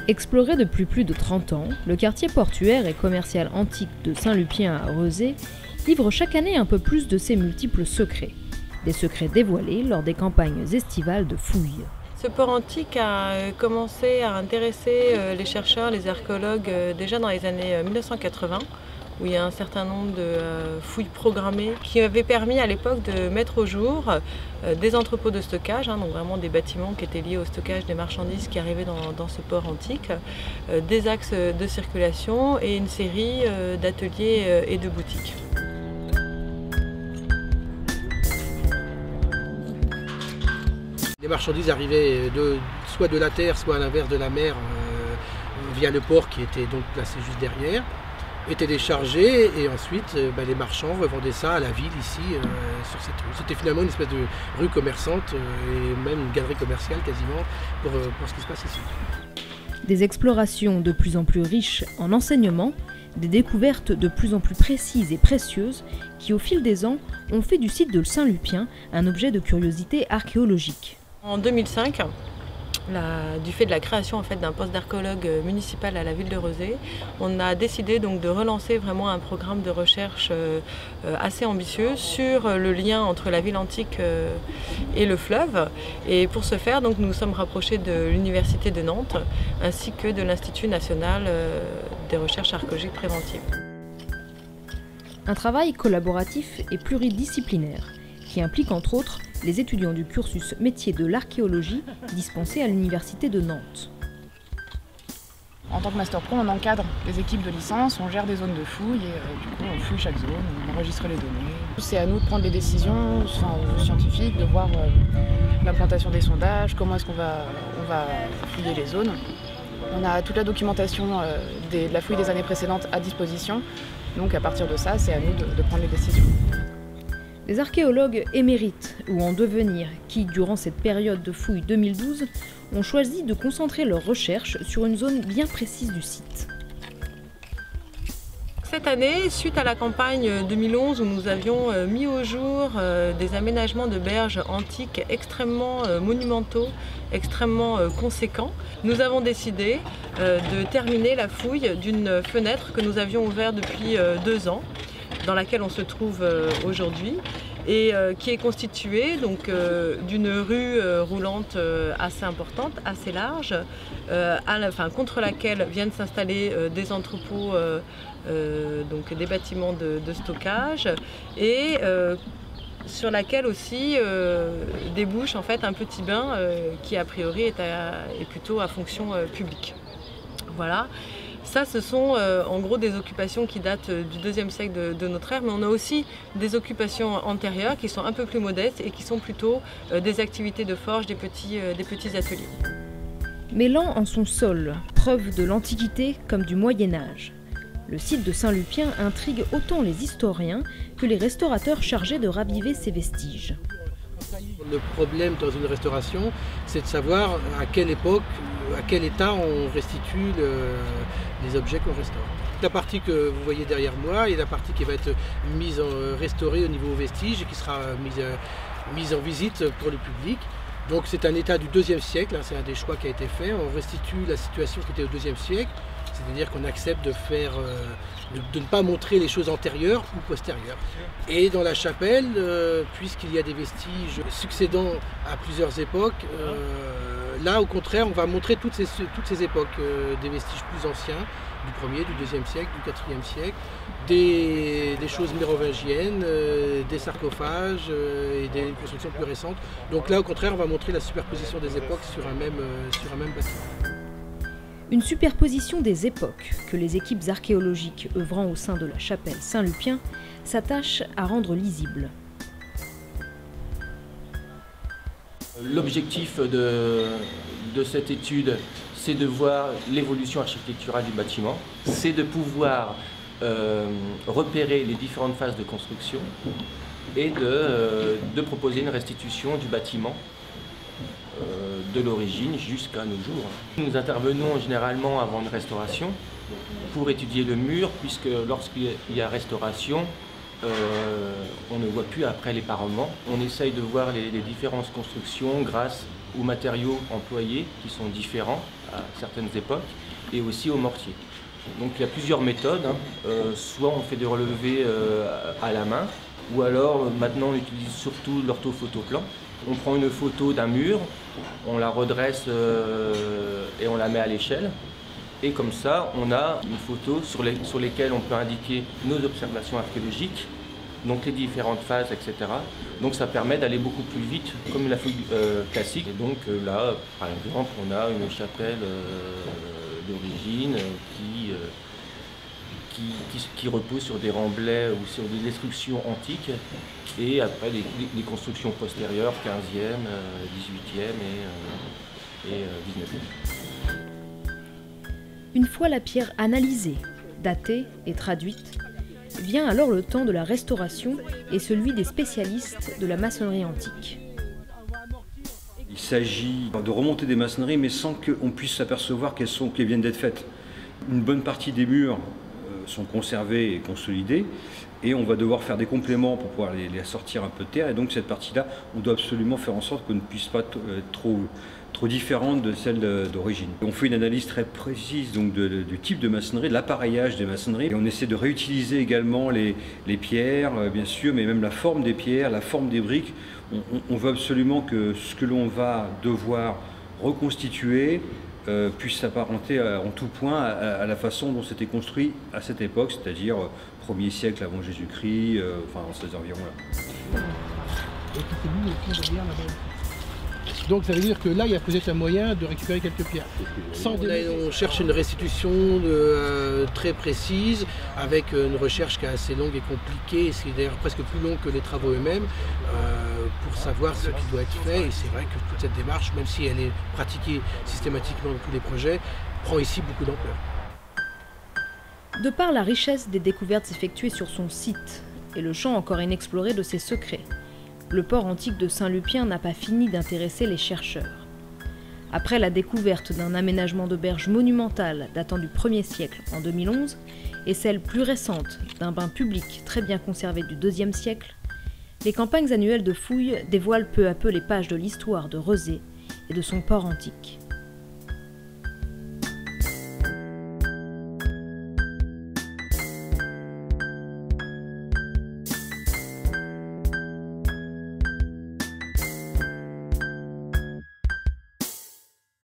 Exploré depuis plus de 30 ans, le quartier portuaire et commercial antique de Saint-Lupien à Rezé livre chaque année un peu plus de ses multiples secrets. Des secrets dévoilés lors des campagnes estivales de fouilles. Ce port antique a commencé à intéresser les chercheurs, les archéologues déjà dans les années 1980, où il y a un certain nombre de fouilles programmées qui avaient permis à l'époque de mettre au jour des entrepôts de stockage, donc vraiment des bâtiments qui étaient liés au stockage des marchandises qui arrivaient dans ce port antique, des axes de circulation et une série d'ateliers et de boutiques. Les marchandises arrivaient soit de la terre, soit à l'inverse de la mer, via le port qui était donc placé juste derrière, étaient déchargés et ensuite les marchands revendaient ça à la ville ici, sur cette rue. C'était finalement une espèce de rue commerçante et même une galerie commerciale quasiment pour ce qui se passe ici. Des explorations de plus en plus riches en enseignements, des découvertes de plus en plus précises et précieuses qui au fil des ans ont fait du site de Saint-Lupien un objet de curiosité archéologique. En 2005, du fait de la création d'un poste d'archéologue municipal à la ville de Rezé, on a décidé donc de relancer vraiment un programme de recherche assez ambitieux sur le lien entre la ville antique et le fleuve. Et pour ce faire, donc, nous nous sommes rapprochés de l'Université de Nantes ainsi que de l'Institut national des recherches archéologiques préventives. Un travail collaboratif et pluridisciplinaire qui implique entre autres les étudiants du cursus métier de l'archéologie dispensés à l'Université de Nantes. En tant que Master Pro, on encadre les équipes de licence, on gère des zones de fouilles et du coup on fouille chaque zone, on enregistre les données. C'est à nous de prendre des décisions, aux scientifiques, de voir l'implantation des sondages, comment est-ce qu'on va fouiller les zones. On a toute la documentation de la fouille des années précédentes à disposition, donc à partir de ça, c'est à nous de prendre les décisions. Les archéologues émérites ou en devenir qui, durant cette période de fouille 2012, ont choisi de concentrer leurs recherches sur une zone bien précise du site. Cette année, suite à la campagne 2011 où nous avions mis au jour des aménagements de berges antiques extrêmement monumentaux, extrêmement conséquents, nous avons décidé de terminer la fouille d'une fenêtre que nous avions ouverte depuis 2 ans, dans laquelle on se trouve aujourd'hui et qui est constituée d'une rue roulante assez importante, assez large, contre laquelle viennent s'installer des entrepôts, des bâtiments de stockage et sur laquelle aussi débouche un petit bain qui a priori est plutôt à fonction publique. Voilà. Ça, ce sont en gros des occupations qui datent du IIe siècle de notre ère, mais on a aussi des occupations antérieures qui sont un peu plus modestes et qui sont plutôt des activités de forge, des petits ateliers. Mêlant en son sol preuve de l'Antiquité comme du Moyen-Âge, le site de Saint-Lupien intrigue autant les historiens que les restaurateurs chargés de raviver ses vestiges. Le problème dans une restauration, c'est de savoir à quelle époque, à quel état on restitue les objets qu'on restaure. La partie que vous voyez derrière moi est la partie qui va être restaurée au niveau vestige et qui sera mise en visite pour le public. Donc c'est un état du IIe siècle, c'est un des choix qui a été fait. On restitue la situation qui était au IIe siècle, c'est-à-dire qu'on accepte de ne pas montrer les choses antérieures ou postérieures. Et dans la chapelle, puisqu'il y a des vestiges succédant à plusieurs époques, là au contraire on va montrer toutes ces époques, des vestiges plus anciens, du 1er, du 2e siècle, du 4e siècle, des choses mérovingiennes, des sarcophages et des constructions plus récentes. Donc là au contraire on va montrer la superposition des époques sur un même bâtiment. Une superposition des époques que les équipes archéologiques œuvrant au sein de la chapelle Saint-Lupien s'attachent à rendre lisible. L'objectif de cette étude, c'est de voir l'évolution architecturale du bâtiment, c'est de pouvoir repérer les différentes phases de construction et de proposer une restitution du bâtiment de l'origine jusqu'à nos jours. Nous intervenons généralement avant une restauration pour étudier le mur, puisque lorsqu'il y a restauration, on ne voit plus après les parements. On essaye de voir les différentes constructions grâce aux matériaux employés qui sont différents à certaines époques et aussi aux mortiers. Donc il y a plusieurs méthodes, soit on fait des relevés à la main, ou alors maintenant on utilise surtout l'orthophotoplan. On prend une photo d'un mur, on la redresse et on la met à l'échelle. Et comme ça, on a une photo sur lesquelles on peut indiquer nos observations archéologiques, donc les différentes phases, etc. Donc ça permet d'aller beaucoup plus vite, comme la fouille classique. Et donc là, par exemple, on a une chapelle d'origine qui repose sur des remblais ou sur des destructions antiques, et après les constructions postérieures, 15e, 18e et 19e. Une fois la pierre analysée, datée et traduite, vient alors le temps de la restauration et celui des spécialistes de la maçonnerie antique. Il s'agit de remonter des maçonneries, mais sans qu'on puisse s'apercevoir qu'elles viennent d'être faites. Une bonne partie des murs sont conservés et consolidés, et on va devoir faire des compléments pour pouvoir les sortir un peu de terre. Et donc cette partie-là, on doit absolument faire en sorte qu'on ne puisse pas être trop différente de celle d'origine. On fait une analyse très précise donc du type de maçonnerie, de l'appareillage des maçonneries. Et on essaie de réutiliser également les pierres, bien sûr, mais même la forme des pierres, la forme des briques. On veut absolument que ce que l'on va devoir reconstituer puisse s'apparenter en tout point à la façon dont c'était construit à cette époque, c'est-à-dire 1er siècle avant Jésus-Christ, enfin dans ces environs-là. Donc ça veut dire que là, il y a peut-être un moyen de récupérer quelques pierres. On cherche une restitution très précise, avec une recherche qui est assez longue et compliquée, et c'est d'ailleurs presque plus long que les travaux eux-mêmes, pour savoir ce qui doit être fait. Et c'est vrai que toute cette démarche, même si elle est pratiquée systématiquement dans tous les projets, prend ici beaucoup d'ampleur. De par la richesse des découvertes effectuées sur son site et le champ encore inexploré de ses secrets, le port antique de Saint-Lupien n'a pas fini d'intéresser les chercheurs. Après la découverte d'un aménagement de berge monumental datant du 1er siècle en 2011 et celle plus récente d'un bain public très bien conservé du 2e siècle, les campagnes annuelles de fouilles dévoilent peu à peu les pages de l'histoire de Rezé et de son port antique.